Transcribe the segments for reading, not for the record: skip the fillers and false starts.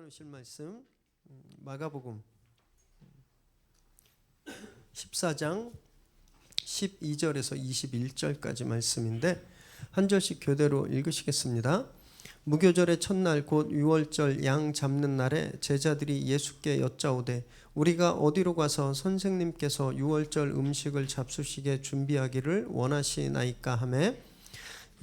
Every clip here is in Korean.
나누실 말씀 마가복음 14장 12절에서 21절까지 말씀인데 한 절씩 교대로 읽으시겠습니다. 무교절의 첫날 곧 유월절 양 잡는 날에 제자들이 예수께 여짜오되 우리가 어디로 가서 선생님께서 유월절 음식을 잡수시게 준비하기를 원하시나이까 하매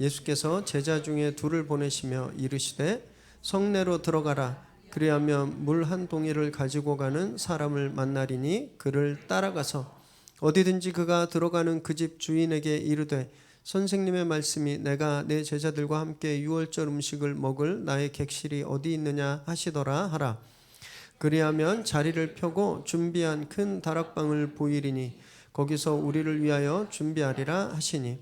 예수께서 제자 중에 둘을 보내시며 이르시되 성내로 들어가라. 그리하면 물 한 동이를 가지고 가는 사람을 만나리니 그를 따라가서 어디든지 그가 들어가는 그 집 주인에게 이르되 선생님의 말씀이 내가 내 제자들과 함께 유월절 음식을 먹을 나의 객실이 어디 있느냐 하시더라 하라. 그리하면 자리를 펴고 준비한 큰 다락방을 보이리니 거기서 우리를 위하여 준비하리라 하시니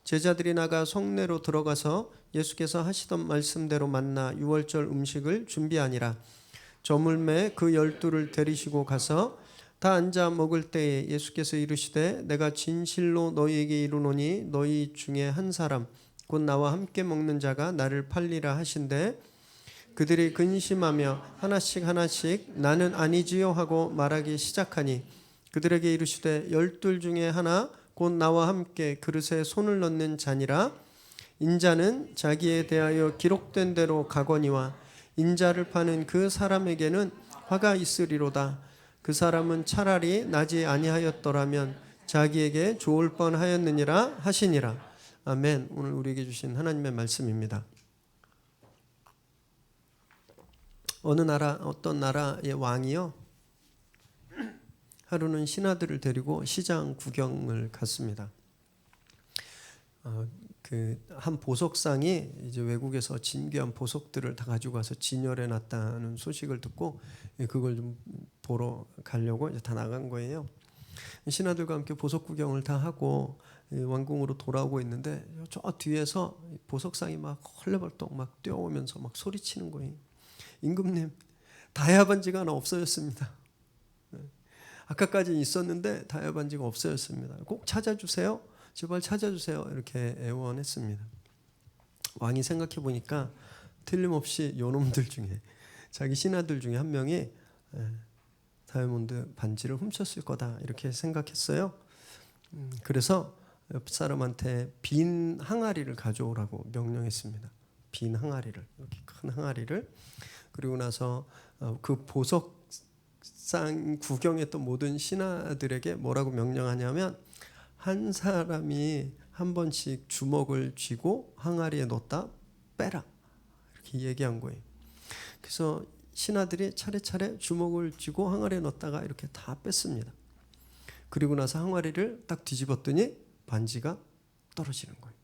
제자들이 나가 성내로 들어가서 예수께서 하시던 말씀대로 만나 유월절 음식을 준비하니라. 저물매 그 12를 데리시고 가서 다 앉아 먹을 때에 예수께서 이르시되 내가 진실로 너희에게 이르노니 너희 중에 한 사람 곧 나와 함께 먹는 자가 나를 팔리라 하신대 그들이 근심하며 하나씩 나는 아니지요 하고 말하기 시작하니 그들에게 이르시되 12 중에 하나 곧 나와 함께 그릇에 손을 넣는 자니라. 인자는 자기에 대하여 기록된 대로 가거니와 인자를 파는 그 사람에게는 화가 있으리로다. 그 사람은 차라리 나지 아니하였더라면 자기에게 좋을 뻔하였느니라 하시니라. 아멘. 오늘 우리에게 주신 하나님의 말씀입니다. 어떤 나라의 왕이요 하루는 신하들을 데리고 시장 구경을 갔습니다. 그 한 보석상이 이제 외국에서 진귀한 보석들을 다 가지고 가서 진열해 놨다는 소식을 듣고 그걸 좀 보러 가려고 이제 다 나간 거예요. 신하들과 함께 보석 구경을 다 하고 왕궁으로 돌아오고 있는데 저 뒤에서 보석상이 막 헐레벌떡 막 뛰어오면서 막 소리치는 거예요. 임금님, 다이아 반지가 하나 없어졌습니다. 아까까지 있었는데 다이아 반지가 없어졌습니다. 꼭 찾아주세요. 제발 찾아주세요. 이렇게 애원했습니다. 왕이 생각해 보니까 틀림없이 요놈들 중에 자기 신하들 중에 한 명이 다이아몬드 반지를 훔쳤을 거다 이렇게 생각했어요. 그래서 옆 사람한테 빈 항아리를 가져오라고 명령했습니다. 빈 항아리를, 이렇게 큰 항아리를. 그리고 나서 그 보석상 구경했던 모든 신하들에게 뭐라고 명령하냐면 한 사람이 한 번씩 주먹을 쥐고 항아리에 넣었다 빼라 이렇게 얘기한 거예요. 그래서 신하들이 차례차례 주먹을 쥐고 항아리에 넣었다가 이렇게 다 뺐습니다. 그리고 나서 항아리를 딱 뒤집었더니 반지가 떨어지는 거예요.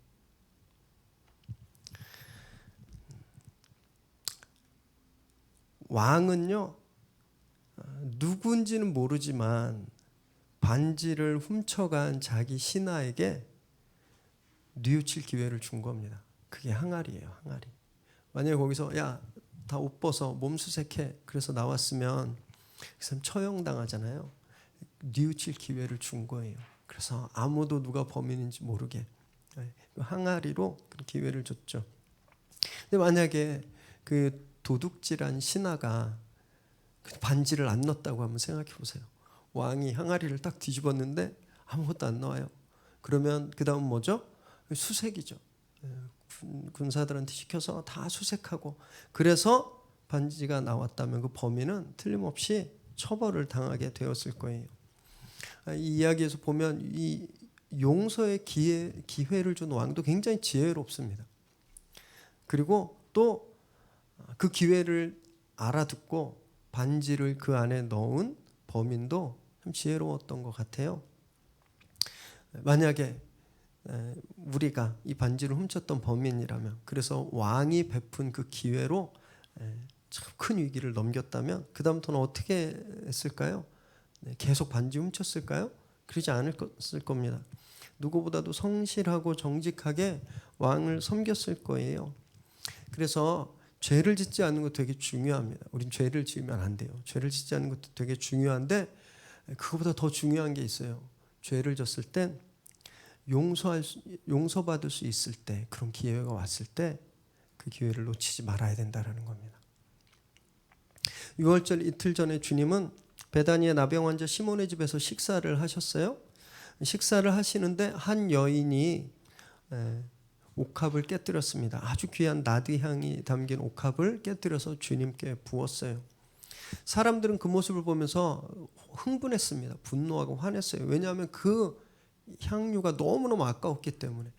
왕은요 누군지는 모르지만 반지를 훔쳐간 자기 신하에게 뉘우칠 기회를 준 겁니다. 그게 항아리예요. 항아리. 만약에 거기서 야, 다 옷 벗어 몸 수색해 그래서 나왔으면 그 사람 처형당하잖아요. 뉘우칠 기회를 준 거예요. 그래서 아무도 누가 범인인지 모르게 항아리로 기회를 줬죠. 근데 만약에 그 도둑질한 신하가 반지를 안 넣었다고 한번 생각해 보세요. 왕이 항아리를 딱 뒤집었는데 아무것도 안 나와요. 그러면 그 다음 뭐죠? 수색이죠. 군사들한테 시켜서 다 수색하고 그래서 반지가 나왔다면 그 범인은 틀림없이 처벌을 당하게 되었을 거예요. 이 이야기에서 보면 이 용서의 기회를 준 왕도 굉장히 지혜롭습니다. 그리고 또 그 기회를 알아듣고 반지를 그 안에 넣은 범인도 참 지혜로웠던 것 같아요. 만약에 우리가 이 반지를 훔쳤던 범인이라면 그래서 왕이 베푼 그 기회로 참 큰 위기를 넘겼다면 그 다음부터는 어떻게 했을까요? 계속 반지 훔쳤을까요? 그러지 않았을 겁니다. 누구보다도 성실하고 정직하게 왕을 섬겼을 거예요. 그래서 죄를 짓지 않는 것 되게 중요합니다. 우린 죄를 지으면 안 돼요. 죄를 짓지 않는 것도 되게 중요한데 그거보다 더 중요한 게 있어요. 죄를 졌을 땐 용서받을 수 있을 때 그런 기회가 왔을 때 그 기회를 놓치지 말아야 된다는 겁니다. 유월절 이틀 전에 주님은 베다니의 나병 환자 시몬의 집에서 식사를 하셨어요. 식사를 하시는데 한 여인이 옥합을 깨뜨렸습니다. 아주 귀한 나드향이 담긴 옥합을 깨뜨려서 주님께 부었어요. 사람들은 그 모습을 보면서 흥분했습니다. 분노하고 화냈어요. 왜냐하면 그 향유가 너무너무 아까웠기 때문에.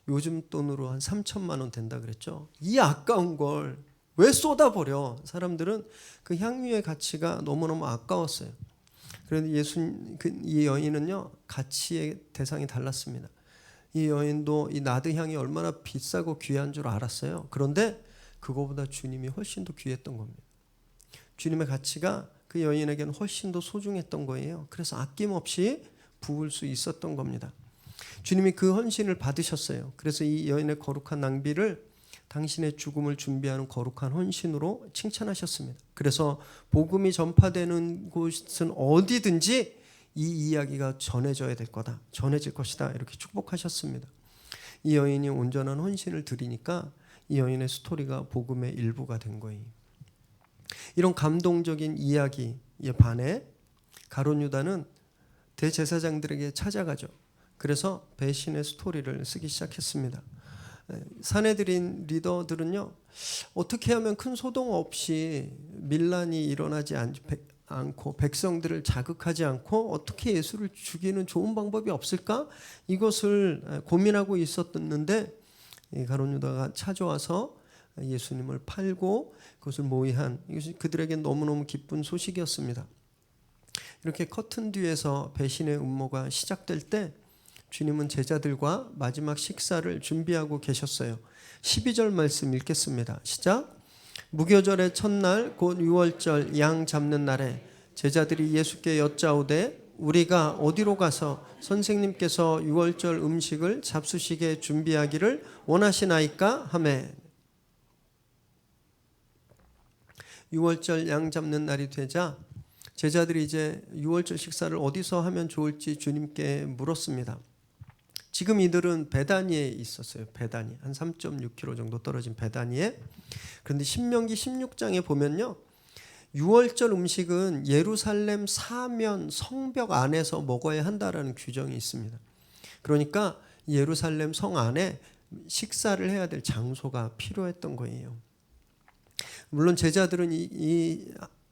요즘 돈으로 한 3천만 원 된다 그랬죠. 이 아까운 걸 왜 쏟아버려? 사람들은 그 향유의 가치가 너무너무 아까웠어요. 그런데 이 여인은요, 가치의 대상이 달랐습니다. 이 여인도 이 나드향이 얼마나 비싸고 귀한 줄 알았어요. 그런데 그거보다 주님이 훨씬 더 귀했던 겁니다. 주님의 가치가 그 여인에게는 훨씬 더 소중했던 거예요. 그래서 아낌없이 부을 수 있었던 겁니다. 주님이 그 헌신을 받으셨어요. 그래서 이 여인의 거룩한 낭비를 당신의 죽음을 준비하는 거룩한 헌신으로 칭찬하셨습니다. 그래서 복음이 전파되는 곳은 어디든지 이 이야기가 전해져야 될 거다. 전해질 것이다. 이렇게 축복하셨습니다. 이 여인이 온전한 헌신을 드리니까 이 여인의 스토리가 복음의 일부가 된 거예요. 이런 감동적인 이야기에 반해 가룟 유다는 대제사장들에게 찾아가죠. 그래서 배신의 스토리를 쓰기 시작했습니다. 사내들인 리더들은요, 어떻게 하면 큰 소동 없이 밀란이 일어나지 않고 백성들을 자극하지 않고 어떻게 예수를 죽이는 좋은 방법이 없을까? 이것을 고민하고 있었는데 가룟 유다가 찾아와서 예수님을 팔고 그것을 모의한, 이것이 그들에겐 너무너무 기쁜 소식이었습니다. 이렇게 커튼 뒤에서 배신의 음모가 시작될 때 주님은 제자들과 마지막 식사를 준비하고 계셨어요. 12절 말씀 읽겠습니다. 시작. 무교절의 첫날 곧 유월절 양 잡는 날에 제자들이 예수께 여짜오되 우리가 어디로 가서 선생님께서 유월절 음식을 잡수시게 준비하기를 원하시나이까 하매. 유월절 양 잡는 날이 되자 제자들이 이제 유월절 식사를 어디서 하면 좋을지 주님께 물었습니다. 지금 이들은 베다니에 있었어요. 베다니 한 3.6km 정도 떨어진 베다니에. 그런데 신명기 16장에 보면요, 유월절 음식은 예루살렘 사면 성벽 안에서 먹어야 한다라는 규정이 있습니다. 그러니까 예루살렘 성 안에 식사를 해야 될 장소가 필요했던 거예요. 물론 제자들은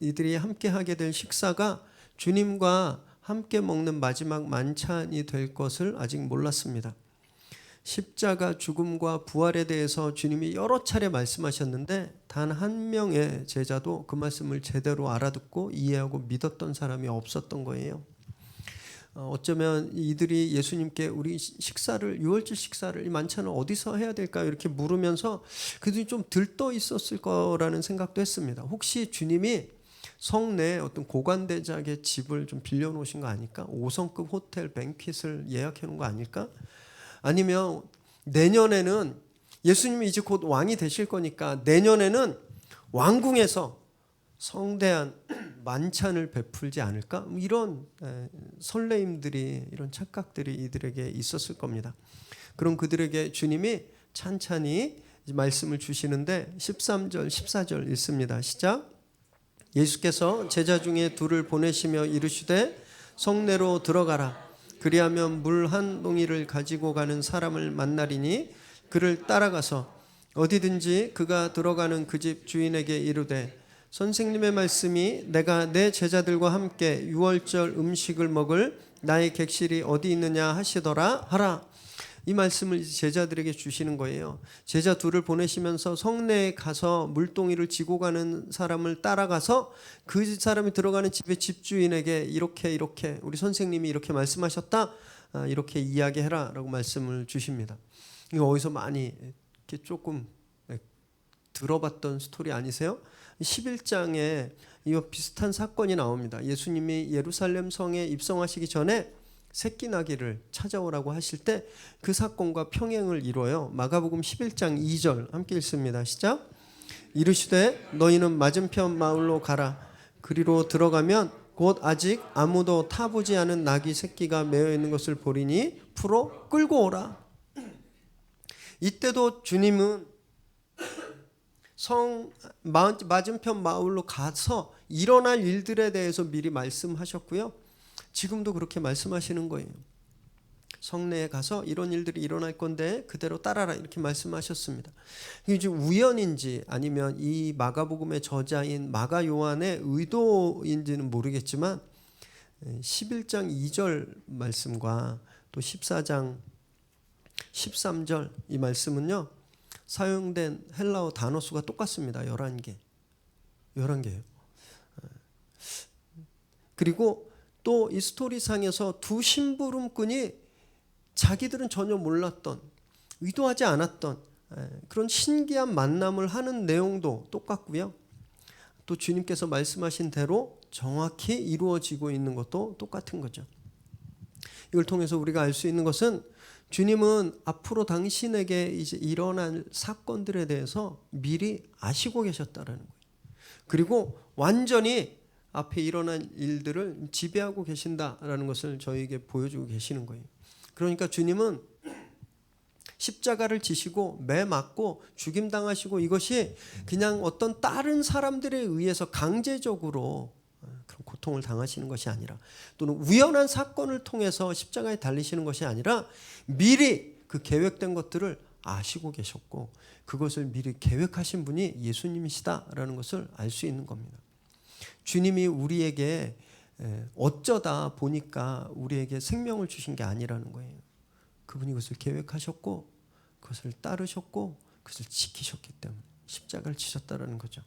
이들이 함께 하게 될 식사가 주님과 함께 먹는 마지막 만찬이 될 것을 아직 몰랐습니다. 십자가 죽음과 부활에 대해서 주님이 여러 차례 말씀하셨는데 단 한 명의 제자도 그 말씀을 제대로 알아듣고 이해하고 믿었던 사람이 없었던 거예요. 어쩌면 이들이 예수님께 우리 식사를, 유월절 식사를, 이 만찬을 어디서 해야 될까요? 이렇게 물으면서 그들이 좀 들떠 있었을 거라는 생각도 했습니다. 혹시 주님이 성내 어떤 고관대작의 집을 좀 빌려놓으신 거 아닐까? 5성급 호텔 뱅킷을 예약해 놓은 거 아닐까? 아니면 내년에는 예수님이 이제 곧 왕이 되실 거니까 내년에는 왕궁에서 성대한 만찬을 베풀지 않을까? 이런 설레임들이, 이런 착각들이 이들에게 있었을 겁니다. 그럼 그들에게 주님이 찬찬히 말씀을 주시는데 13절 14절 읽습니다. 시작. 예수께서 제자 중에 둘을 보내시며 이르시되 성내로 들어가라. 그리하면 물 한 동이를 가지고 가는 사람을 만나리니 그를 따라가서 어디든지 그가 들어가는 그 집 주인에게 이르되 선생님의 말씀이 내가 내 제자들과 함께 유월절 음식을 먹을 나의 객실이 어디 있느냐 하시더라 하라. 이 말씀을 제자들에게 주시는 거예요. 제자 둘을 보내시면서 성내에 가서 물동이를 지고 가는 사람을 따라가서 그 사람이 들어가는 집의 집주인에게 이렇게 우리 선생님이 이렇게 말씀하셨다, 이렇게 이야기해라 라고 말씀을 주십니다. 이거 어디서 많이 이렇게 조금 들어봤던 스토리 아니세요? 11장에 이와 비슷한 사건이 나옵니다. 예수님이 예루살렘 성에 입성하시기 전에 새끼 나귀를 찾아오라고 하실 때 그 사건과 평행을 이뤄요. 마가복음 11장 2절 함께 읽습니다. 시작. 이르시되 너희는 맞은편 마을로 가라. 그리로 들어가면 곧 아직 아무도 타보지 않은 나귀 새끼가 매어 있는 것을 보리니 풀어 끌고 오라. 이때도 주님은 성 맞은편 마을로 가서 일어날 일들에 대해서 미리 말씀하셨고요. 지금도 그렇게 말씀하시는 거예요. 성내에 가서 이런 일들이 일어날 건데 그대로 따라라 이렇게 말씀하셨습니다. 이게 우연인지 아니면 이 마가복음의 저자인 마가 요한의 의도인지는 모르겠지만 11장 2절 말씀과 또 14장 13절 이 말씀은요. 사용된 헬라어 단어 수가 똑같습니다. 11개예요. 그리고 또 이 스토리상에서 두 심부름꾼이 자기들은 전혀 몰랐던, 의도하지 않았던 그런 신기한 만남을 하는 내용도 똑같고요. 또 주님께서 말씀하신 대로 정확히 이루어지고 있는 것도 똑같은 거죠. 이걸 통해서 우리가 알 수 있는 것은 주님은 앞으로 당신에게 이제 일어날 사건들에 대해서 미리 아시고 계셨다라는 거예요. 그리고 완전히 앞에 일어난 일들을 지배하고 계신다라는 것을 저희에게 보여주고 계시는 거예요. 그러니까 주님은 십자가를 지시고 매 맞고 죽임당하시고 이것이 그냥 어떤 다른 사람들에 의해서 강제적으로 그런 고통을 당하시는 것이 아니라 또는 우연한 사건을 통해서 십자가에 달리시는 것이 아니라 미리 그 계획된 것들을 아시고 계셨고 그것을 미리 계획하신 분이 예수님이시다라는 것을 알 수 있는 겁니다. 주님이 우리에게 어쩌다 보니까 우리에게 생명을 주신 게 아니라는 거예요. 그분이 그것을 계획하셨고 그것을 따르셨고 그것을 지키셨기 때문에 십자가를 지셨다는 거죠.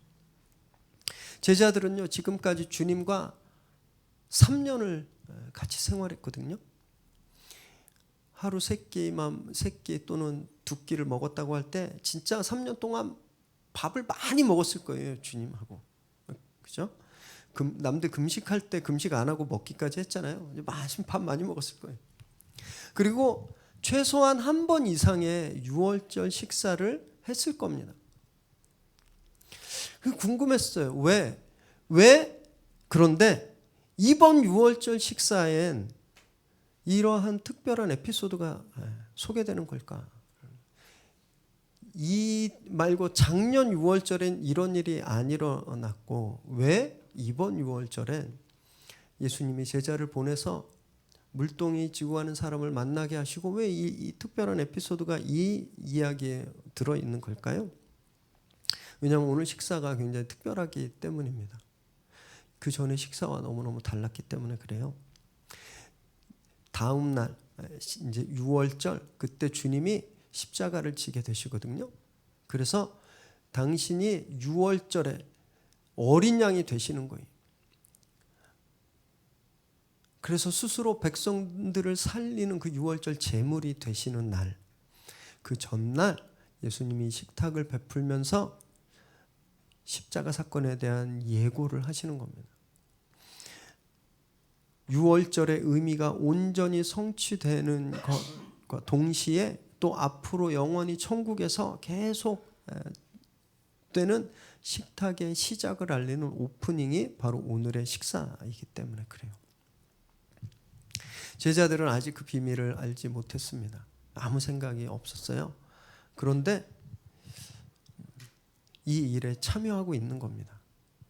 제자들은요 지금까지 주님과 3년을 같이 생활했거든요. 하루 3끼 또는 2끼를 먹었다고 할 때 진짜 3년 동안 밥을 많이 먹었을 거예요. 주님하고. 그죠? 남들 금식할 때 금식 안 하고 먹기까지 했잖아요. 밥 많이 먹었을 거예요. 그리고 최소한 한 번 이상의 유월절 식사를 했을 겁니다. 궁금했어요. 왜? 그런데 이번 유월절 식사엔 이러한 특별한 에피소드가 소개되는 걸까? 이 말고 작년 6월절엔 이런 일이 안 일어났고 왜 이번 6월절엔 예수님이 제자를 보내서 물동이 지고 가는 사람을 만나게 하시고 왜 이 특별한 에피소드가 이 이야기에 들어있는 걸까요? 왜냐하면 오늘 식사가 굉장히 특별하기 때문입니다. 그 전에 식사와 너무너무 달랐기 때문에 그래요. 다음 날 이제 6월절 그때 주님이 십자가를 지게 되시거든요. 그래서 당신이 6월절에 어린 양이 되시는 거예요. 그래서 스스로 백성들을 살리는 그 6월절 제물이 되시는 날, 그 전날 예수님이 식탁을 베풀면서 십자가 사건에 대한 예고를 하시는 겁니다. 6월절의 의미가 온전히 성취되는 것과 동시에 또 앞으로 영원히 천국에서 계속 되는 식탁의 시작을 알리는 오프닝이 바로 오늘의 식사이기 때문에 그래요. 제자들은 아직 그 비밀을 알지 못했습니다. 아무 생각이 없었어요. 그런데 이 일에 참여하고 있는 겁니다.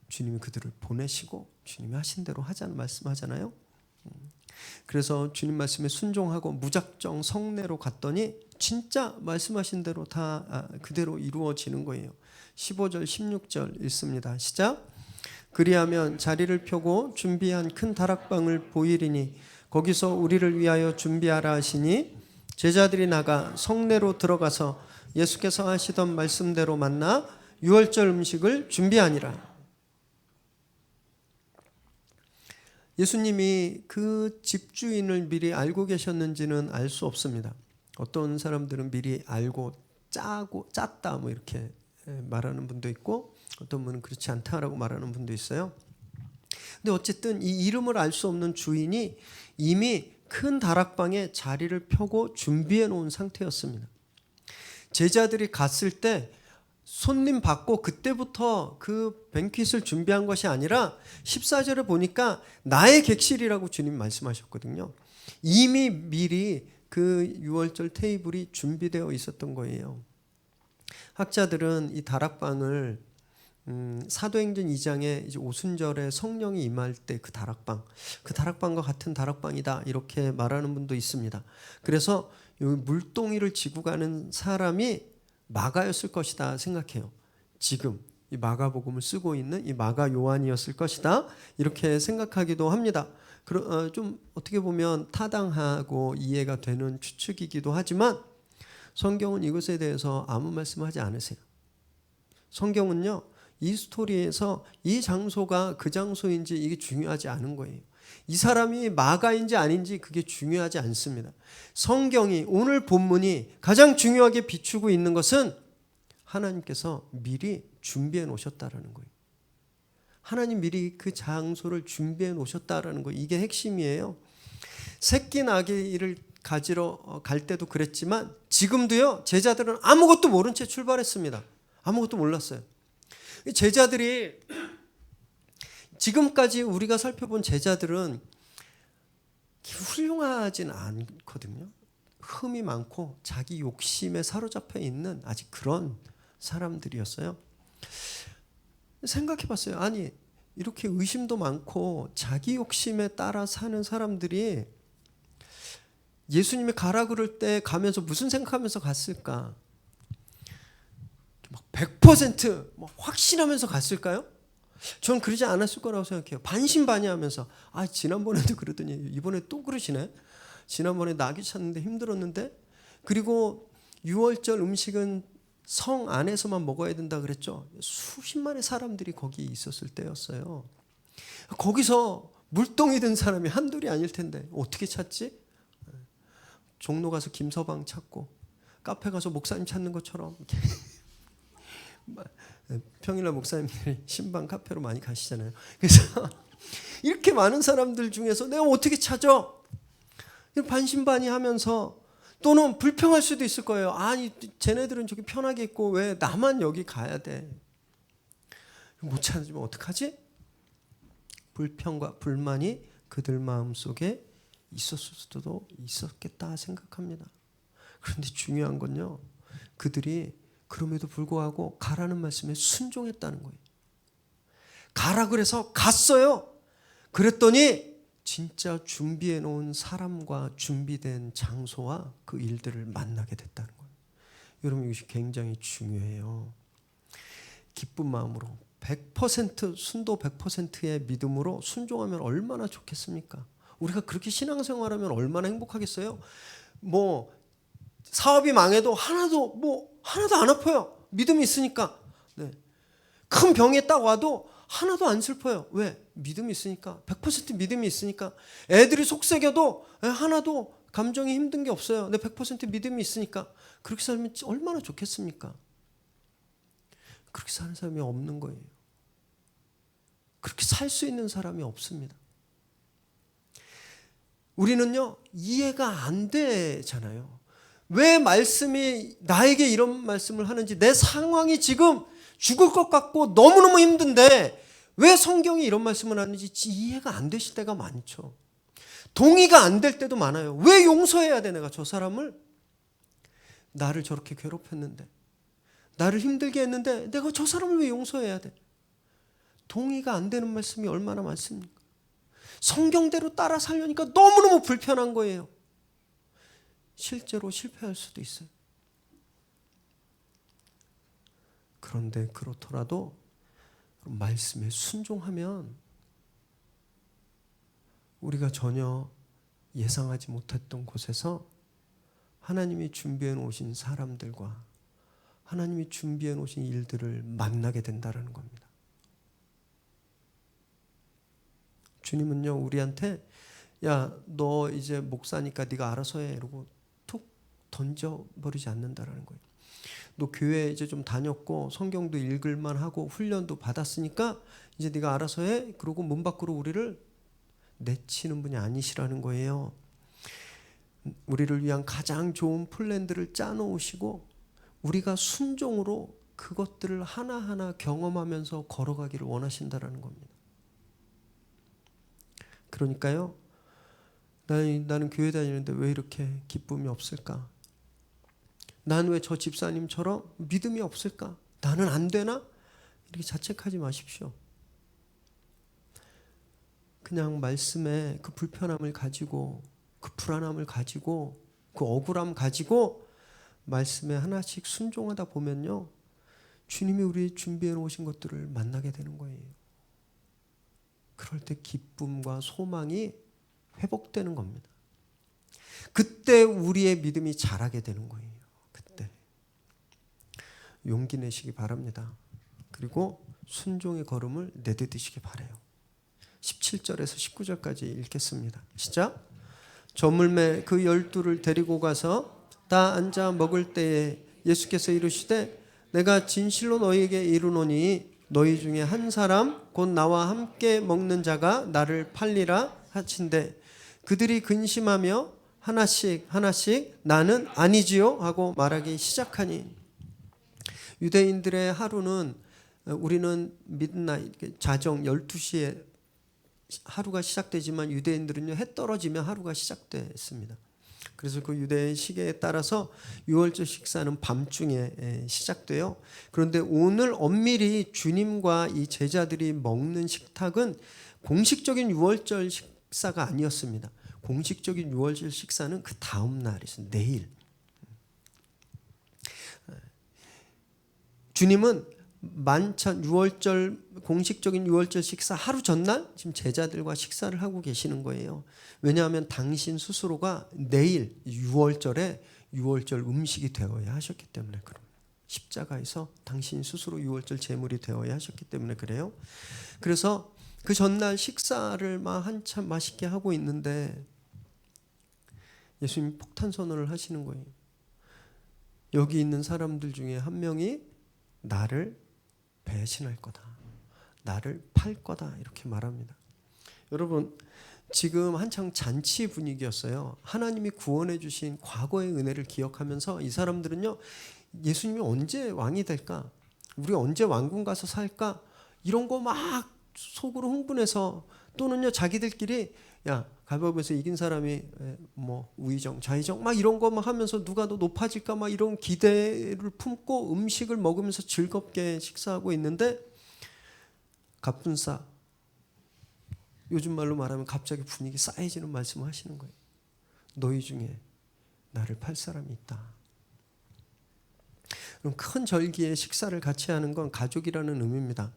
주님이 그들을 보내시고 주님이 하신 대로 하자는 말씀하잖아요. 그래서 주님 말씀에 순종하고 무작정 성내로 갔더니 진짜 말씀하신 대로 다 그대로 이루어지는 거예요. 15절 16절 읽습니다. 시작. 그리하면 자리를 펴고 준비한 큰 다락방을 보이리니 거기서 우리를 위하여 준비하라 하시니 제자들이 나가 성내로 들어가서 예수께서 하시던 말씀대로 만나 유월절 음식을 준비하니라. 예수님이 그 집주인을 미리 알고 계셨는지는 알 수 없습니다. 어떤 사람들은 미리 알고 짰다 뭐 이렇게 말하는 분도 있고 어떤 분은 그렇지 않다라고 말하는 분도 있어요. 근데 어쨌든 이 이름을 알 수 없는 주인이 이미 큰 다락방에 자리를 펴고 준비해 놓은 상태였습니다. 제자들이 갔을 때 손님 받고 그때부터 그 뱅퀴트를 준비한 것이 아니라 14절에 보니까 나의 객실이라고 주님 말씀하셨거든요. 이미 미리 그 유월절 테이블이 준비되어 있었던 거예요. 학자들은 이 다락방을 사도행전 2장에 이제 오순절에 성령이 임할 때 그 다락방과 같은 다락방이다 이렇게 말하는 분도 있습니다. 그래서 여기 물동이를 지고 가는 사람이 마가였을 것이다 생각해요. 지금 이 마가복음을 쓰고 있는 이 마가 요한이었을 것이다 이렇게 생각하기도 합니다. 좀 어떻게 보면 타당하고 이해가 되는 추측이기도 하지만 성경은 이것에 대해서 아무 말씀하지 않으세요. 성경은요, 이 스토리에서 이 장소가 그 장소인지 이게 중요하지 않은 거예요. 이 사람이 마가인지 아닌지 그게 중요하지 않습니다. 성경이, 오늘 본문이 가장 중요하게 비추고 있는 것은 하나님께서 미리 준비해 놓으셨다라는 거예요. 하나님 미리 그 장소를 준비해 놓으셨다라는 거예요. 이게 핵심이에요. 새끼 나귀를 가지러 갈 때도 그랬지만 지금도요, 제자들은 아무것도 모른 채 출발했습니다. 아무것도 몰랐어요. 제자들이 지금까지 우리가 살펴본 제자들은 훌륭하진 않거든요. 흠이 많고 자기 욕심에 사로잡혀 있는 아직 그런 사람들이었어요. 생각해 봤어요. 아니, 이렇게 의심도 많고 자기 욕심에 따라 사는 사람들이 예수님이 가라 그럴 때 가면서 무슨 생각하면서 갔을까? 100% 확신하면서 갔을까요? 전 그러지 않았을 거라고 생각해요. 반신반의하면서 지난번에도 그러더니 이번에 또 그러시네. 지난번에 나귀 찾는데 힘들었는데, 그리고 6월절 음식은 성 안에서만 먹어야 된다 그랬죠. 수십만의 사람들이 거기 있었을 때였어요. 거기서 물동이 든 사람이 한둘이 아닐 텐데 어떻게 찾지? 종로 가서 김서방 찾고 카페 가서 목사님 찾는 것처럼 평일날 목사님들이 신방 카페로 많이 가시잖아요. 그래서 이렇게 많은 사람들 중에서 내가 어떻게 찾아? 반신반의하면서, 또는 불평할 수도 있을 거예요. 아니, 쟤네들은 저기 편하게 있고 왜 나만 여기 가야 돼? 못 찾으면 어떡하지? 불평과 불만이 그들 마음속에 있었을 수도 있었겠다 생각합니다. 그런데 중요한 건요, 그들이 그럼에도 불구하고 가라는 말씀에 순종했다는 거예요. 가라 그래서 갔어요. 그랬더니 진짜 준비해 놓은 사람과 준비된 장소와 그 일들을 만나게 됐다는 거예요. 여러분, 이것이 굉장히 중요해요. 기쁜 마음으로 100% 순도 100%의 믿음으로 순종하면 얼마나 좋겠습니까? 우리가 그렇게 신앙생활하면 얼마나 행복하겠어요? 사업이 망해도 하나도 안 아파요. 믿음이 있으니까. 네. 큰 병에 딱 와도 하나도 안 슬퍼요. 왜? 믿음이 있으니까. 100% 믿음이 있으니까. 애들이 속썩여도 하나도 감정이 힘든 게 없어요. 내 100% 믿음이 있으니까. 그렇게 살면 얼마나 좋겠습니까? 그렇게 사는 사람이 없는 거예요. 그렇게 살 수 있는 사람이 없습니다. 우리는요, 이해가 안 되잖아요. 왜 말씀이 나에게 이런 말씀을 하는지, 내 상황이 지금 죽을 것 같고 너무너무 힘든데 왜 성경이 이런 말씀을 하는지 이해가 안 되실 때가 많죠. 동의가 안 될 때도 많아요. 왜 용서해야 돼? 내가 저 사람을, 나를 저렇게 괴롭혔는데, 나를 힘들게 했는데 내가 저 사람을 왜 용서해야 돼? 동의가 안 되는 말씀이 얼마나 많습니까? 성경대로 따라 살려니까 너무너무 불편한 거예요. 실제로 실패할 수도 있어요. 그런데 그렇더라도 말씀에 순종하면 우리가 전혀 예상하지 못했던 곳에서 하나님이 준비해 놓으신 사람들과 하나님이 준비해 놓으신 일들을 만나게 된다는 겁니다. 주님은요, 우리한테 야, 너 이제 목사니까 네가 알아서 해 이러고 툭 던져버리지 않는다라는 거예요. 너 교회 이제 좀 다녔고 성경도 읽을만 하고 훈련도 받았으니까 이제 네가 알아서 해. 그러고 문 밖으로 우리를 내치는 분이 아니시라는 거예요. 우리를 위한 가장 좋은 플랜들을 짜놓으시고 우리가 순종으로 그것들을 하나하나 경험하면서 걸어가기를 원하신다라는 겁니다. 그러니까요, 나는 교회 다니는데 왜 이렇게 기쁨이 없을까? 난 왜 저 집사님처럼 믿음이 없을까? 나는 안 되나? 이렇게 자책하지 마십시오. 그냥 말씀에 그 불편함을 가지고, 그 불안함을 가지고, 그 억울함 가지고 말씀에 하나씩 순종하다 보면요, 주님이 우리 준비해 놓으신 것들을 만나게 되는 거예요. 그럴 때 기쁨과 소망이 회복되는 겁니다. 그때 우리의 믿음이 자라게 되는 거예요. 그때 용기 내시기 바랍니다. 그리고 순종의 걸음을 내딛으시기 바라요. 17절에서 19절까지 읽겠습니다. 시작. 저물매 그 12를 데리고 가서 다 앉아 먹을 때에 예수께서 이르시되 내가 진실로 너희에게 이르노니 너희 중에 한 사람 곧 나와 함께 먹는 자가 나를 팔리라 하신대 그들이 근심하며 하나씩 나는 아니지요 하고 말하기 시작하니. 유대인들의 하루는 우리는 midnight 자정 12시에 하루가 시작되지만 유대인들은요 해 떨어지면 하루가 시작됐습니다. 그래서 그 유대인 시계에 따라서 유월절 식사는 밤중에 시작돼요. 그런데 오늘 엄밀히 주님과 이 제자들이 먹는 식탁은 공식적인 유월절 식사가 아니었습니다. 공식적인 유월절 식사는 그 다음 날이었어요. 내일. 주님은 만찬 유월절 공식적인 유월절 식사 하루 전날 지금 제자들과 식사를 하고 계시는 거예요. 왜냐하면 당신 스스로가 내일 유월절에 유월절 음식이 되어야 하셨기 때문에 그럼 십자가에서 당신 스스로 유월절 제물이 되어야 하셨기 때문에 그래요. 그래서 그 전날 식사를 막 한참 맛있게 하고 있는데 예수님이 폭탄 선언을 하시는 거예요. 여기 있는 사람들 중에 한 명이 나를 배신할 거다. 나를 팔 거다. 이렇게 말합니다. 여러분 지금 한창 잔치 분위기였어요. 하나님이 구원해 주신 과거의 은혜를 기억하면서 이 사람들은요. 예수님이 언제 왕이 될까? 우리 언제 왕궁 가서 살까? 이런 거 막 속으로 흥분해서 또는요 자기들끼리 야 가위바위보에서 이긴 사람이 뭐 우의정 좌의정 막 이런 거 막 하면서 누가 더 높아질까 막 이런 기대를 품고 음식을 먹으면서 즐겁게 식사하고 있는데 갑분싸 요즘 말로 말하면 갑자기 분위기 싸해지는 말씀을 하시는 거예요. 너희 중에 나를 팔 사람이 있다. 그럼 큰 절기에 식사를 같이 하는 건 가족이라는 의미입니다.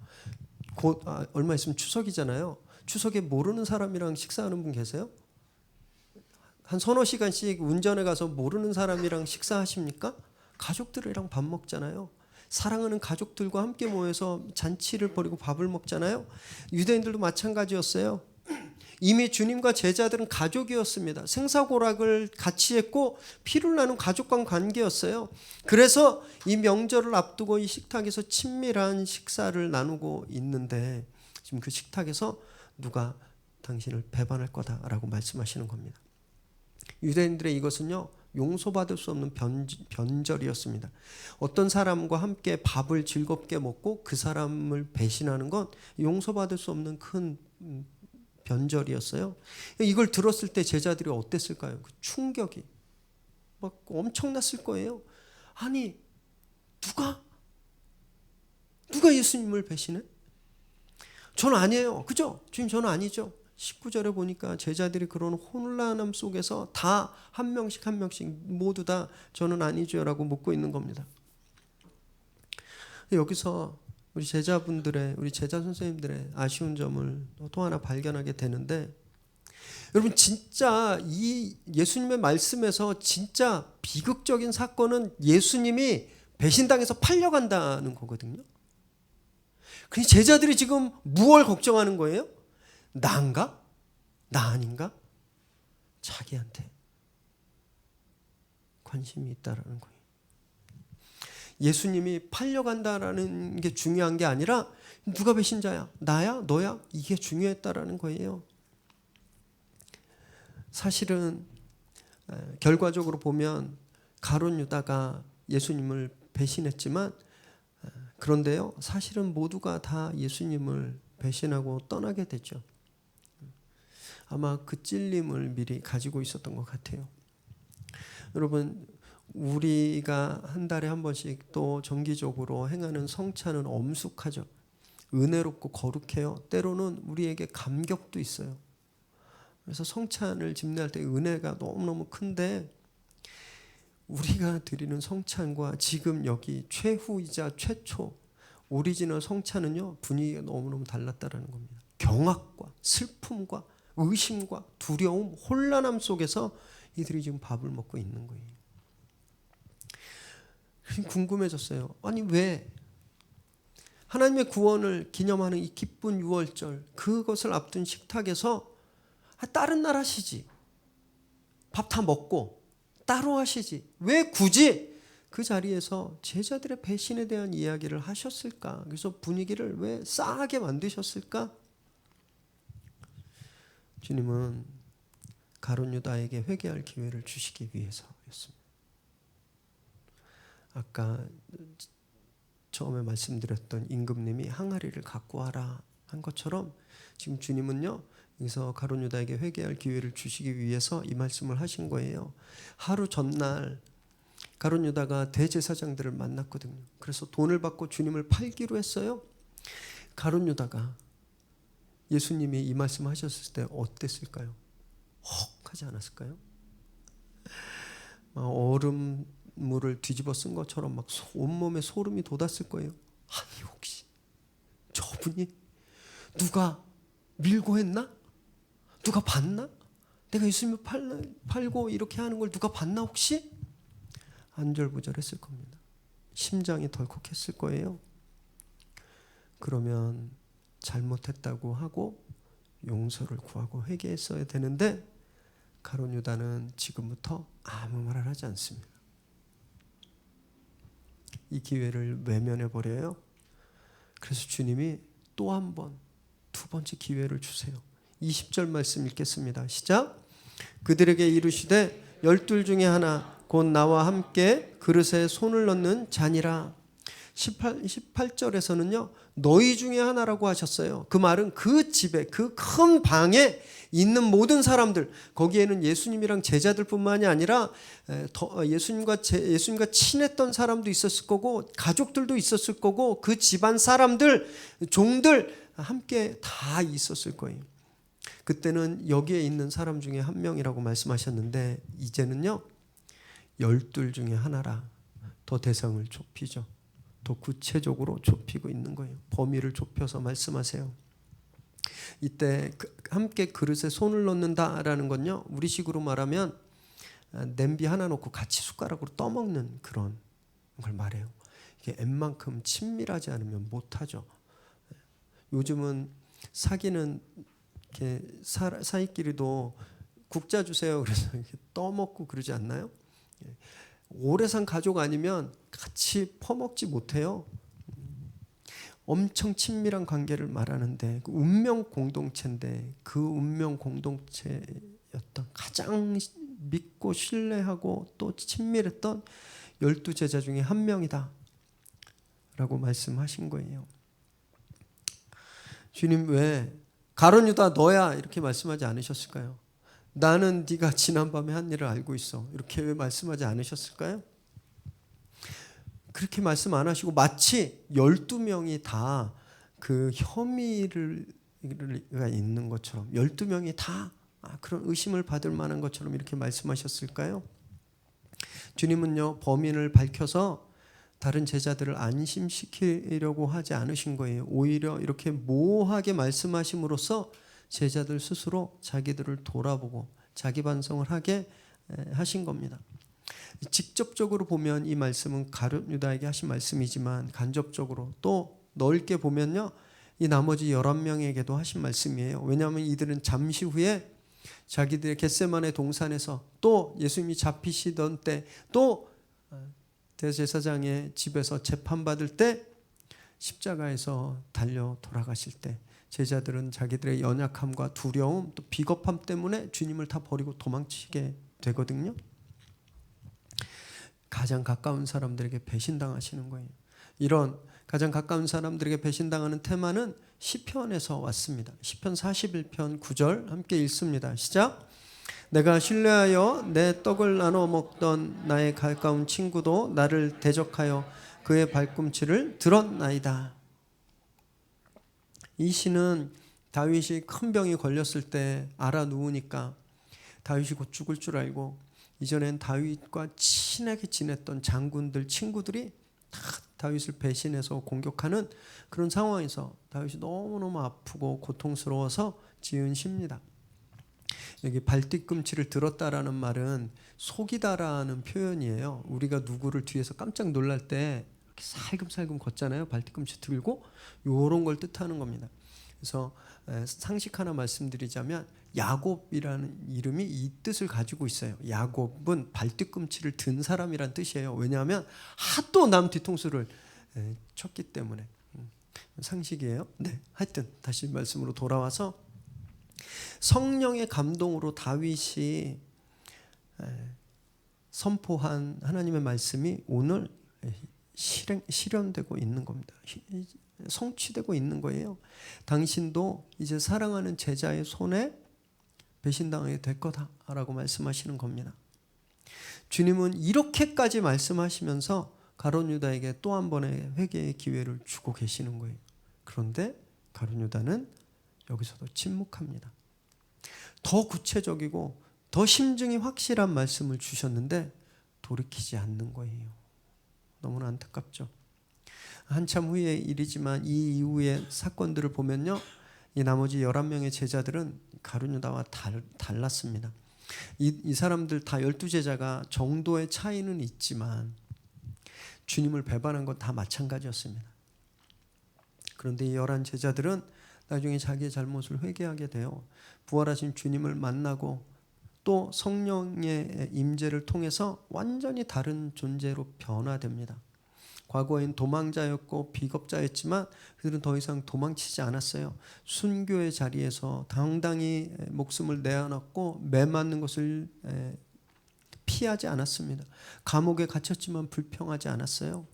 곧 얼마 있으면 추석이잖아요. 추석에 모르는 사람이랑 식사하는 분 계세요? 한 서너 시간씩 운전해 가서 모르는 사람이랑 식사하십니까? 가족들이랑 밥 먹잖아요. 사랑하는 가족들과 함께 모여서 잔치를 벌이고 밥을 먹잖아요. 유대인들도 마찬가지였어요. 이미 주님과 제자들은 가족이었습니다. 생사고락을 같이 했고 피를 나눈 가족과 관계였어요. 그래서 이 명절을 앞두고 이 식탁에서 친밀한 식사를 나누고 있는데 지금 그 식탁에서 누가 당신을 배반할 거다라고 말씀하시는 겁니다. 유대인들의 이것은요 용서받을 수 없는 변절이었습니다. 어떤 사람과 함께 밥을 즐겁게 먹고 그 사람을 배신하는 건 용서받을 수 없는 큰 변절이었어요. 이걸 들었을 때 제자들이 어땠을까요? 그 충격이 막 엄청났을 거예요. 아니 누가 예수님을 배신해? 저는 아니에요. 그죠? 주님 저는 아니죠. 19절에 보니까 제자들이 그런 혼란함 속에서 다 한 명씩 모두 다 저는 아니죠라고 묻고 있는 겁니다. 여기서 우리 제자분들의 우리 제자 선생님들의 아쉬운 점을 또 하나 발견하게 되는데 여러분 진짜 이 예수님의 말씀에서 진짜 비극적인 사건은 예수님이 배신당해서 팔려간다는 거거든요. 그런데 제자들이 지금 무엇을 걱정하는 거예요? 나인가? 나 아닌가? 자기한테 관심이 있다라는 거예요. 예수님이 팔려간다라는 게 중요한 게 아니라 누가 배신자야? 나야? 너야? 이게 중요했다라는 거예요. 사실은 결과적으로 보면 가룟 유다가 예수님을 배신했지만 그런데요. 사실은 모두가 다 예수님을 배신하고 떠나게 되죠. 아마 그 찔림을 미리 가지고 있었던 것 같아요. 여러분 우리가 한 달에 한 번씩 또 정기적으로 행하는 성찬은 엄숙하죠. 은혜롭고 거룩해요. 때로는 우리에게 감격도 있어요. 그래서 성찬을 집례할 때 은혜가 너무너무 큰데 우리가 드리는 성찬과 지금 여기 최후이자 최초 오리지널 성찬은요, 분위기가 너무너무 달랐다라는 겁니다. 경악과 슬픔과 의심과 두려움, 혼란함 속에서 이들이 지금 밥을 먹고 있는 거예요. 궁금해졌어요. 아니 왜 하나님의 구원을 기념하는 이 기쁜 유월절, 그것을 앞둔 식탁에서 다른 날 하시지, 밥 다 먹고 따로 하시지, 왜 굳이 그 자리에서 제자들의 배신에 대한 이야기를 하셨을까? 그래서 분위기를 왜 싸하게 만드셨을까? 주님은 가룟 유다에게 회개할 기회를 주시기 위해서였습니다. 아까 처음에 말씀드렸던 임금님이 항아리를 갖고 와라 한 것처럼 지금 주님은요, 여기서 가룟 유다에게 회개할 기회를 주시기 위해서 이 말씀을 하신 거예요. 하루 전날 가룟 유다가 대제사장들을 만났거든요. 그래서 돈을 받고 주님을 팔기로 했어요. 가룟 유다가 예수님이 이 말씀 하셨을 때 어땠을까요? 헉 하지 않았을까요? 얼음물을 뒤집어 쓴 것처럼 막 온몸에 소름이 돋았을 거예요. 아니 혹시 저분이 누가 밀고 했나? 누가 봤나? 내가 예수님을 팔고 이렇게 하는 걸 누가 봤나 혹시? 안절부절했을 겁니다. 심장이 덜컥했을 거예요. 그러면 잘못했다고 하고 용서를 구하고 회개했어야 되는데 가룟 유다는 지금부터 아무 말을 하지 않습니다. 이 기회를 외면해 버려요. 그래서 주님이 또 한 번, 두 번째 기회를 주세요. 20절 말씀 읽겠습니다. 시작. 그들에게 이르시되 열둘 중에 하나 곧 나와 함께 그릇에 손을 넣는 자니라. 18절에서는요 너희 중에 하나라고 하셨어요. 그 말은 그 집에, 그 큰 방에 있는 모든 사람들, 거기에는 예수님이랑 제자들뿐만이 아니라 예수님과 친했던 사람도 있었을 거고 가족들도 있었을 거고 그 집안 사람들, 종들 함께 다 있었을 거예요. 그때는 여기에 있는 사람 중에 한 명이라고 말씀하셨는데 이제는요 12 중에 하나라 더 대상을 좁히죠. 더 구체적으로 좁히고 있는 거예요. 범위를 좁혀서 말씀하세요. 이때 함께 그릇에 손을 넣는다라는 건요, 우리식으로 말하면 냄비 하나 놓고 같이 숟가락으로 떠먹는 그런 걸 말해요. 이게 웬만큼 친밀하지 않으면 못하죠. 요즘은 사귀는 이렇게 사이끼리도 국자 주세요 그래서 이렇게 떠먹고 그러지 않나요? 오래 산 가족 아니면 같이 퍼먹지 못해요. 엄청 친밀한 관계를 말하는데 그 운명 공동체인데 그 운명 공동체였던 가장 믿고 신뢰하고 또 친밀했던 12제자 중에 한 명이다 라고 말씀하신 거예요. 주님 왜 가룟 유다 너야 이렇게 말씀하지 않으셨을까요? 나는 네가 지난밤에 한 일을 알고 있어 이렇게 왜 말씀하지 않으셨을까요? 그렇게 말씀 안 하시고 마치 12명이 다 그 혐의가 있는 것처럼 12명이 다 그런 의심을 받을 만한 것처럼 이렇게 말씀하셨을까요? 주님은요 범인을 밝혀서 다른 제자들을 안심시키려고 하지 않으신 거예요. 오히려 이렇게 모호하게 말씀하심으로써 제자들 스스로 자기들을 돌아보고 자기 반성을 하게 하신 겁니다. 직접적으로 보면 이 말씀은 가룟 유다에게 하신 말씀이지만 간접적으로 또 넓게 보면요 이 나머지 11명에게도 하신 말씀이에요. 왜냐하면 이들은 잠시 후에 자기들의 겟세마네 동산에서 또 예수님이 잡히시던 때 또 대제사장의 집에서 재판받을 때 십자가에서 달려 돌아가실 때 제자들은 자기들의 연약함과 두려움 또 비겁함 때문에 주님을 다 버리고 도망치게 되거든요. 가장 가까운 사람들에게 배신당하시는 거예요. 이런 가장 가까운 사람들에게 배신당하는 테마는 시편에서 왔습니다. 시편 41편 9절 함께 읽습니다. 시작. 내가 신뢰하여 내 떡을 나눠 먹던 나의 가까운 친구도 나를 대적하여 그의 발꿈치를 들었나이다. 이 시는 다윗이 큰 병이 걸렸을 때 알아 누우니까 다윗이 곧 죽을 줄 알고 이전엔 다윗과 친하게 지냈던 장군들 친구들이 다 다윗을 배신해서 공격하는 그런 상황에서 다윗이 너무너무 아프고 고통스러워서 지은 시입니다. 여기 발뒤꿈치를 들었다라는 말은 속이다라는 표현이에요. 우리가 누구를 뒤에서 깜짝 놀랄 때 이렇게 살금살금 걷잖아요. 발뒤꿈치 들고 이런 걸 뜻하는 겁니다. 그래서 상식 하나 말씀드리자면 야곱이라는 이름이 이 뜻을 가지고 있어요. 야곱은 발뒤꿈치를 든 사람이란 뜻이에요. 왜냐하면 하도 남 뒤통수를 쳤기 때문에. 상식이에요. 네, 하여튼 다시 말씀으로 돌아와서 성령의 감동으로 다윗이 선포한 하나님의 말씀이 오늘 실현되고 있는 겁니다. 성취되고 있는 거예요. 당신도 이제 사랑하는 제자의 손에 배신당하게 될 거다라고 말씀하시는 겁니다. 주님은 이렇게까지 말씀하시면서 가룟 유다에게 또 한 번의 회개의 기회를 주고 계시는 거예요. 그런데 가룟 유다는 여기서도 침묵합니다. 더 구체적이고 더 심증이 확실한 말씀을 주셨는데 돌이키지 않는 거예요. 너무나 안타깝죠. 한참 후의 일이지만 이 이후의 사건들을 보면요, 이 나머지 11명의 제자들은 가룟 유다와 달랐습니다. 이 사람들 다 12제자가 정도의 차이는 있지만 주님을 배반한 건 다 마찬가지였습니다. 그런데 이 11제자들은 나중에 자기의 잘못을 회개하게 돼요. 부활하신 주님을 만나고 또 성령의 임재를 통해서 완전히 다른 존재로 변화됩니다. 과거엔 도망자였고 비겁자였지만 그들은 더 이상 도망치지 않았어요. 순교의 자리에서 당당히 목숨을 내어놨고 매맞는 것을 피하지 않았습니다. 감옥에 갇혔지만 불평하지 않았어요.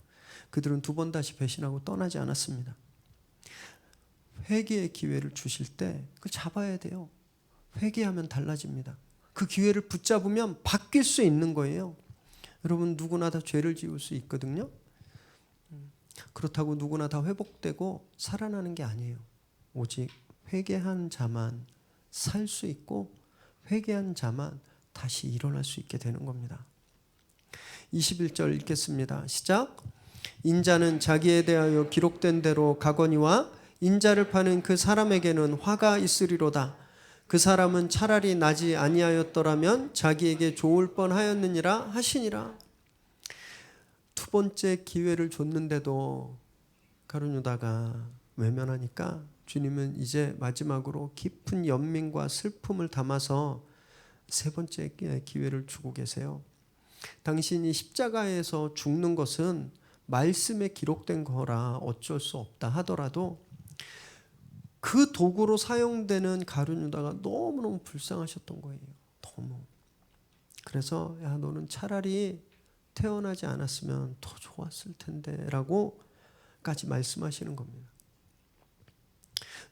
그들은 두 번 다시 배신하고 떠나지 않았습니다. 회개의 기회를 주실 때 그걸 잡아야 돼요. 회개하면 달라집니다. 그 기회를 붙잡으면 바뀔 수 있는 거예요. 여러분, 누구나 다 죄를 지을 수 있거든요. 그렇다고 누구나 다 회복되고 살아나는 게 아니에요. 오직 회개한 자만 살 수 있고 회개한 자만 다시 일어날 수 있게 되는 겁니다. 21절 읽겠습니다. 시작. 인자는 자기에 대하여 기록된 대로 가거니와 인자를 파는 그 사람에게는 화가 있으리로다. 그 사람은 차라리 나지 아니하였더라면 자기에게 좋을 뻔하였느니라 하시니라. 두 번째 기회를 줬는데도 가룟 유다가 외면하니까 주님은 이제 마지막으로 깊은 연민과 슬픔을 담아서 세 번째 기회를 주고 계세요. 당신이 십자가에서 죽는 것은 말씀에 기록된 거라 어쩔 수 없다 하더라도 그 도구로 사용되는 가룟 유다가 너무너무 불쌍하셨던 거예요. 너무. 그래서 야, 너는 차라리 태어나지 않았으면 더 좋았을 텐데 라고까지 말씀하시는 겁니다.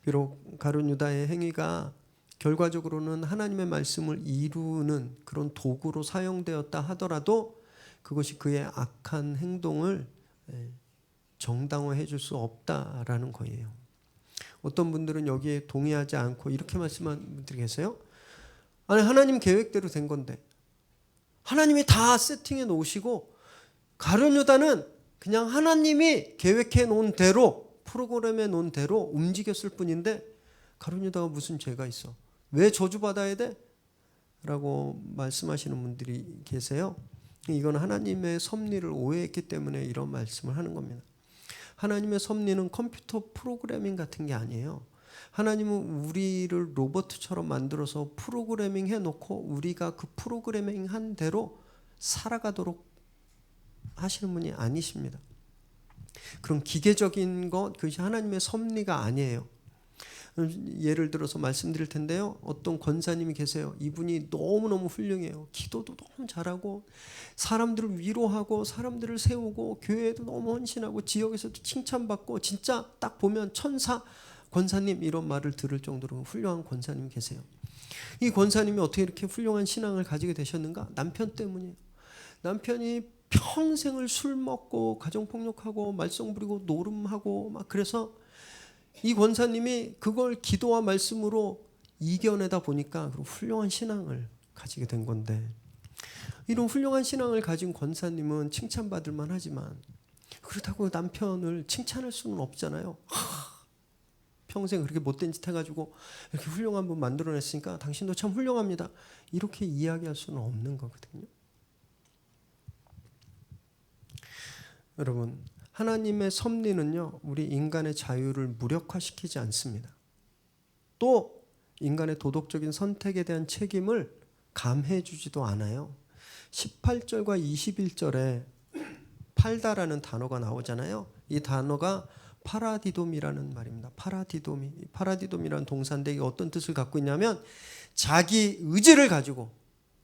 비록 가룟 유다의 행위가 결과적으로는 하나님의 말씀을 이루는 그런 도구로 사용되었다 하더라도 그것이 그의 악한 행동을 정당화해 줄 수 없다라는 거예요. 어떤 분들은 여기에 동의하지 않고 이렇게 말씀하는 분들이 계세요. 아니, 하나님 계획대로 된 건데 하나님이 다 세팅해 놓으시고 가룟 유다는 그냥 하나님이 계획해 놓은 대로 프로그램해 놓은 대로 움직였을 뿐인데 가룟 유다가 무슨 죄가 있어? 왜 저주받아야 돼? 라고 말씀하시는 분들이 계세요. 이건 하나님의 섭리를 오해했기 때문에 이런 말씀을 하는 겁니다. 하나님의 섭리는 컴퓨터 프로그래밍 같은 게 아니에요. 하나님은 우리를 로봇처럼 만들어서 프로그래밍 해놓고 우리가 그 프로그래밍 한 대로 살아가도록 하시는 분이 아니십니다. 그런 기계적인 것, 그것이 하나님의 섭리가 아니에요. 예를 들어서 말씀드릴 텐데요. 어떤 권사님이 계세요. 이분이 너무너무 훌륭해요. 기도도 너무 잘하고 사람들을 위로하고 사람들을 세우고 교회에도 너무 헌신하고 지역에서도 칭찬받고 진짜 딱 보면 천사 권사님 이런 말을 들을 정도로 훌륭한 권사님이 계세요. 이 권사님이 어떻게 이렇게 훌륭한 신앙을 가지게 되셨는가? 남편 때문이에요. 남편이 평생을 술 먹고 가정폭력하고 말썽 부리고 노름하고 막 그래서 이 권사님이 그걸 기도와 말씀으로 이겨내다 보니까 훌륭한 신앙을 가지게 된 건데, 이런 훌륭한 신앙을 가진 권사님은 칭찬받을 만하지만 그렇다고 남편을 칭찬할 수는 없잖아요. 평생 그렇게 못된 짓 해가지고 이렇게 훌륭한 분 만들어냈으니까 당신도 참 훌륭합니다, 이렇게 이야기할 수는 없는 거거든요. 여러분, 하나님의 섭리는요, 우리 인간의 자유를 무력화시키지 않습니다. 또 인간의 도덕적인 선택에 대한 책임을 감해해 주지도 않아요. 18절과 21절에 팔다라는 단어가 나오잖아요. 이 단어가 파라디돔이라는 말입니다. 파라디돔이라는 동사인데 이게 어떤 뜻을 갖고 있냐면 자기 의지를 가지고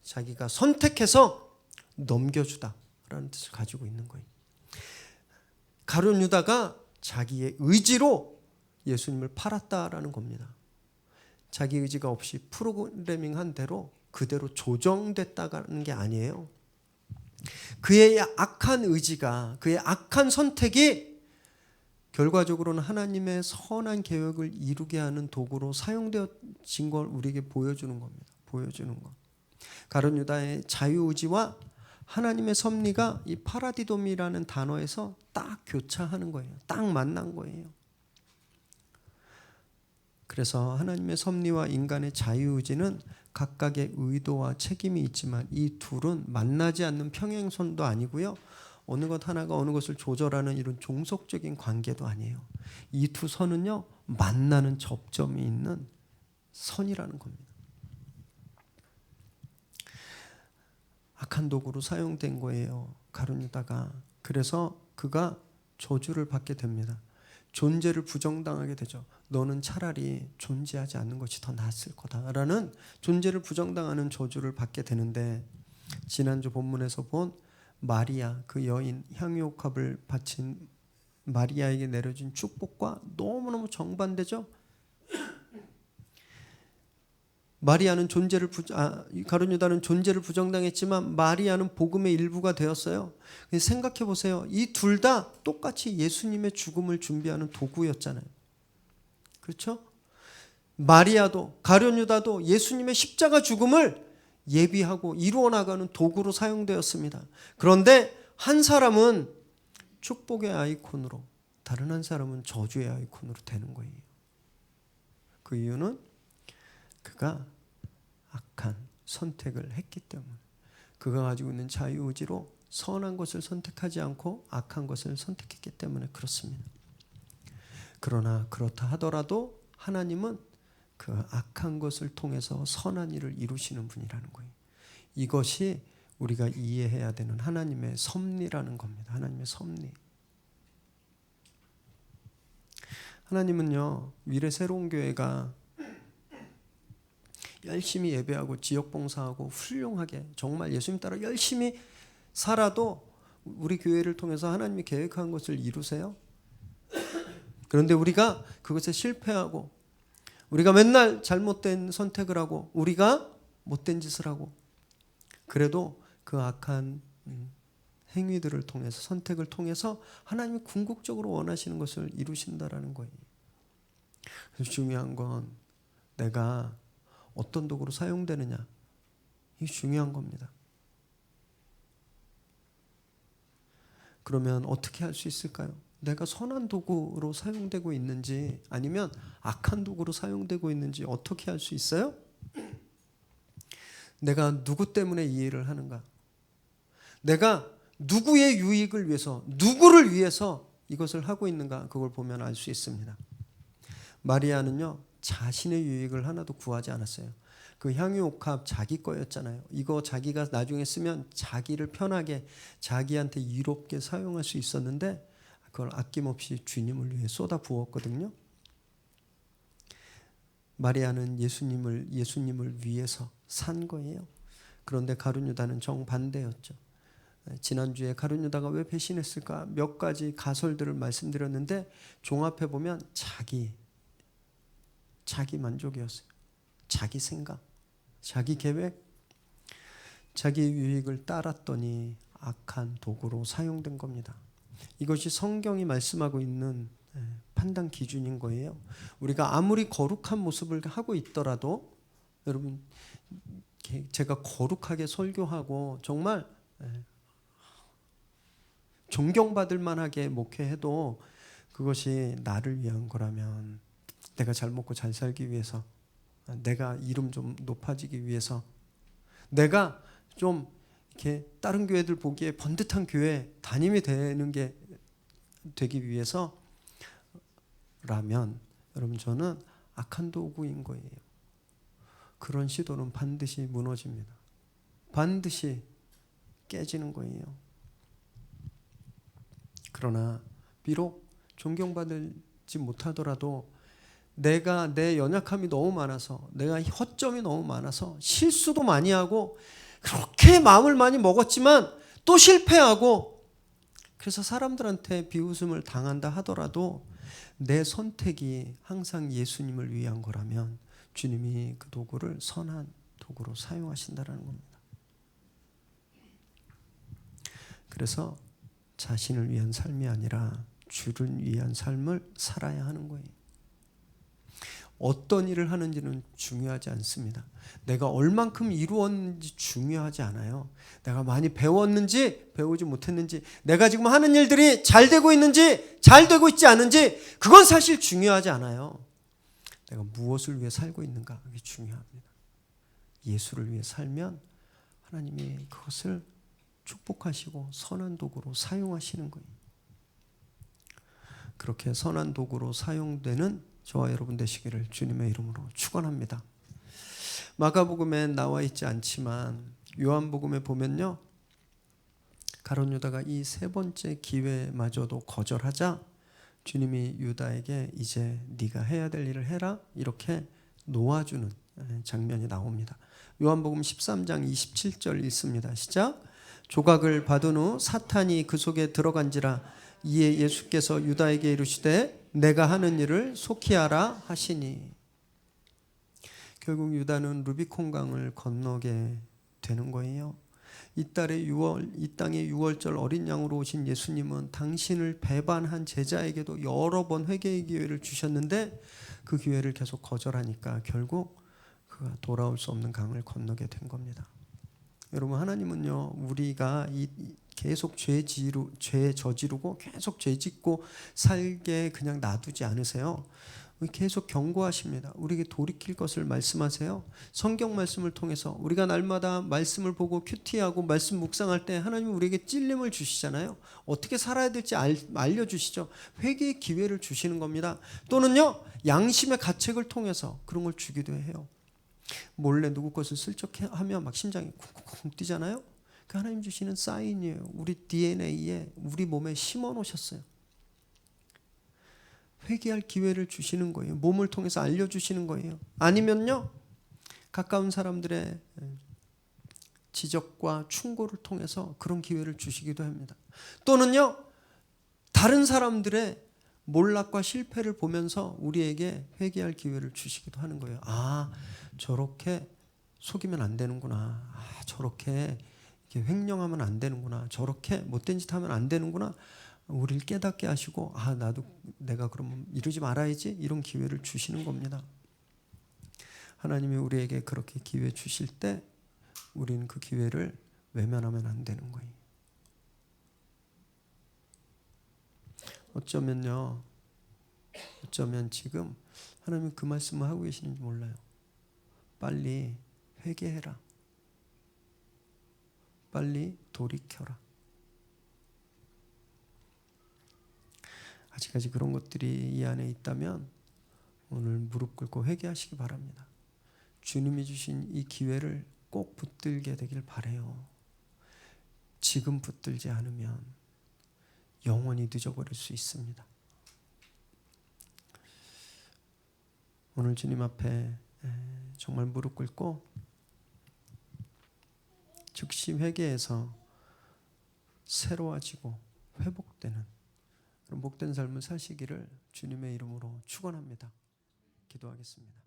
자기가 선택해서 넘겨주다라는 뜻을 가지고 있는 거예요. 가룟 유다가 자기의 의지로 예수님을 팔았다라는 겁니다. 자기 의지가 없이 프로그래밍한 대로 그대로 조정됐다는 게 아니에요. 그의 악한 의지가, 그의 악한 선택이 결과적으로는 하나님의 선한 계획을 이루게 하는 도구로 사용되어진 걸 우리에게 보여주는 겁니다. 보여주는 것. 가룟 유다의 자유의지와 하나님의 섭리가 이 파라디돔이라는 단어에서 딱 교차하는 거예요. 딱 만난 거예요. 그래서 하나님의 섭리와 인간의 자유의지는 각각의 의도와 책임이 있지만 이 둘은 만나지 않는 평행선도 아니고요, 어느 것 하나가 어느 것을 조절하는 이런 종속적인 관계도 아니에요. 이 두 선은요, 만나는 접점이 있는 선이라는 겁니다. 악한 도구로 사용된 거예요, 가룟 유다가. 그래서 그가 저주를 받게 됩니다. 존재를 부정당하게 되죠. 너는 차라리 존재하지 않는 것이 더 낫을 거다라는 존재를 부정당하는 저주를 받게 되는데, 지난주 본문에서 본 마리아, 그 여인, 향유옥합을 바친 마리아에게 내려진 축복과 너무너무 정반대죠. 마리아는 가룟 유다는 존재를 부정당했지만 마리아는 복음의 일부가 되었어요. 생각해 보세요. 이 둘 다 똑같이 예수님의 죽음을 준비하는 도구였잖아요. 그렇죠? 마리아도 가룟 유다도 예수님의 십자가 죽음을 예비하고 이루어 나가는 도구로 사용되었습니다. 그런데 한 사람은 축복의 아이콘으로, 다른 한 사람은 저주의 아이콘으로 되는 거예요. 그 이유는 그가 악한 선택을 했기 때문에, 그가 가지고 있는 자유의지로 선한 것을 선택하지 않고 악한 것을 선택했기 때문에 그렇습니다. 그러나 그렇다 하더라도 하나님은 그 악한 것을 통해서 선한 일을 이루시는 분이라는 거예요. 이것이 우리가 이해해야 되는 하나님의 섭리라는 겁니다. 하나님의 섭리. 하나님은요, 미래 새로운 교회가 열심히 예배하고 지역봉사하고 훌륭하게 정말 예수님 따라 열심히 살아도 우리 교회를 통해서 하나님이 계획한 것을 이루세요. 그런데 우리가 그것에 실패하고, 우리가 맨날 잘못된 선택을 하고, 우리가 못된 짓을 하고, 그래도 그 악한 행위들을 통해서, 선택을 통해서 하나님이 궁극적으로 원하시는 것을 이루신다라는 거예요. 그래서 중요한 건 내가 어떤 도구로 사용되느냐, 이게 중요한 겁니다. 그러면 어떻게 할 수 있을까요? 내가 선한 도구로 사용되고 있는지 아니면 악한 도구로 사용되고 있는지 어떻게 할 수 있어요? 내가 누구 때문에 이 일을 하는가? 내가 누구의 유익을 위해서, 누구를 위해서 이것을 하고 있는가? 그걸 보면 알 수 있습니다. 마리아는요, 자신의 유익을 하나도 구하지 않았어요. 그 향유옥합 자기 거였잖아요. 이거 자기가 나중에 쓰면 자기를 편하게, 자기한테 이롭게 사용할 수 있었는데 그걸 아낌없이 주님을 위해 쏟아 부었거든요. 마리아는 예수님을 위해서 산 거예요. 그런데 가룟 유다는 정반대였죠. 지난주에 가룟 유다가 왜 배신했을까? 몇 가지 가설들을 말씀드렸는데 종합해 보면 자기 만족이었어요. 자기 생각, 자기 계획, 자기 유익을 따랐더니 악한 도구로 사용된 겁니다. 이것이 성경이 말씀하고 있는 판단 기준인 거예요. 우리가 아무리 거룩한 모습을 하고 있더라도 여러분, 제가 거룩하게 설교하고 정말 존경받을 만하게 목회해도 그것이 나를 위한 거라면, 내가 잘 먹고 잘 살기 위해서, 내가 이름 좀 높아지기 위해서, 내가 좀 이렇게 다른 교회들 보기에 번듯한 교회 담임이 되는 게 되기 위해서라면, 여러분, 저는 악한 도구인 거예요. 그런 시도는 반드시 무너집니다. 반드시 깨지는 거예요. 그러나 비록 존경받지 못하더라도 내가 내 연약함이 너무 많아서, 내가 허점이 너무 많아서 실수도 많이 하고 그렇게 마음을 많이 먹었지만 또 실패하고, 그래서 사람들한테 비웃음을 당한다 하더라도 내 선택이 항상 예수님을 위한 거라면 주님이 그 도구를 선한 도구로 사용하신다는 겁니다. 그래서 자신을 위한 삶이 아니라 주를 위한 삶을 살아야 하는 거예요. 어떤 일을 하는지는 중요하지 않습니다. 내가 얼만큼 이루었는지 중요하지 않아요. 내가 많이 배웠는지 배우지 못했는지, 내가 지금 하는 일들이 잘 되고 있는지 잘 되고 있지 않은지, 그건 사실 중요하지 않아요. 내가 무엇을 위해 살고 있는가, 그게 중요합니다. 예수를 위해 살면 하나님이 그것을 축복하시고 선한 도구로 사용하시는 거예요. 그렇게 선한 도구로 사용되는 저와 여러분 되시기를 주님의 이름으로 축원합니다. 마가복음에 나와 있지 않지만 요한복음에 보면요, 가룟 유다가 이 세 번째 기회마저도 거절하자 주님이 유다에게 이제 네가 해야 될 일을 해라, 이렇게 놓아주는 장면이 나옵니다. 요한복음 13장 27절 읽습니다. 시작. 조각을 받은 후 사탄이 그 속에 들어간지라. 이에 예수께서 유다에게 이르시되 내가 하는 일을 속히 하라 하시니. 결국 유다는 루비콘강을 건너게 되는 거예요. 이 땅에 6월절 어린 양으로 오신 예수님은 당신을 배반한 제자에게도 여러 번 회개의 기회를 주셨는데 그 기회를 계속 거절하니까 결국 그가 돌아올 수 없는 강을 건너게 된 겁니다. 여러분, 하나님은요, 우리가 계속 죄 저지르고 계속 죄 짓고 살게 그냥 놔두지 않으세요. 계속 경고하십니다. 우리에게 돌이킬 것을 말씀하세요. 성경 말씀을 통해서 우리가 날마다 말씀을 보고 큐티하고 말씀 묵상할 때 하나님은 우리에게 찔림을 주시잖아요. 어떻게 살아야 될지 알려주시죠. 회개의 기회를 주시는 겁니다. 또는요, 양심의 가책을 통해서 그런 걸 주기도 해요. 몰래 누구 것을 슬쩍 하면 막 심장이 쿵쿵쿵 뛰잖아요. 그 하나님 주시는 사인이에요. 우리 DNA에, 우리 몸에 심어 놓으셨어요. 회개할 기회를 주시는 거예요. 몸을 통해서 알려주시는 거예요. 아니면요, 가까운 사람들의 지적과 충고를 통해서 그런 기회를 주시기도 합니다. 또는요, 다른 사람들의 몰락과 실패를 보면서 우리에게 회개할 기회를 주시기도 하는 거예요. 아, 저렇게 속이면 안 되는구나. 아, 저렇게 이렇게 횡령하면 안 되는구나. 저렇게 못된 짓 하면 안 되는구나. 우리를 깨닫게 하시고, 아, 내가 그러면 이러지 말아야지, 이런 기회를 주시는 겁니다. 하나님이 우리에게 그렇게 기회 주실 때 우리는 그 기회를 외면하면 안 되는 거예요. 어쩌면 지금 하나님은 그 말씀을 하고 계시는지 몰라요. 빨리 회개해라. 빨리 돌이켜라. 아직까지 그런 것들이 이 안에 있다면 오늘 무릎 꿇고 회개하시기 바랍니다. 주님이 주신 이 기회를 꼭 붙들게 되길 바라요. 지금 붙들지 않으면 영원히 늦어버릴 수 있습니다. 오늘 주님 앞에 정말 무릎 꿇고 즉시 회개해서 새로워지고 회복되는 그런 복된 삶을 사시기를 주님의 이름으로 축원합니다. 기도하겠습니다.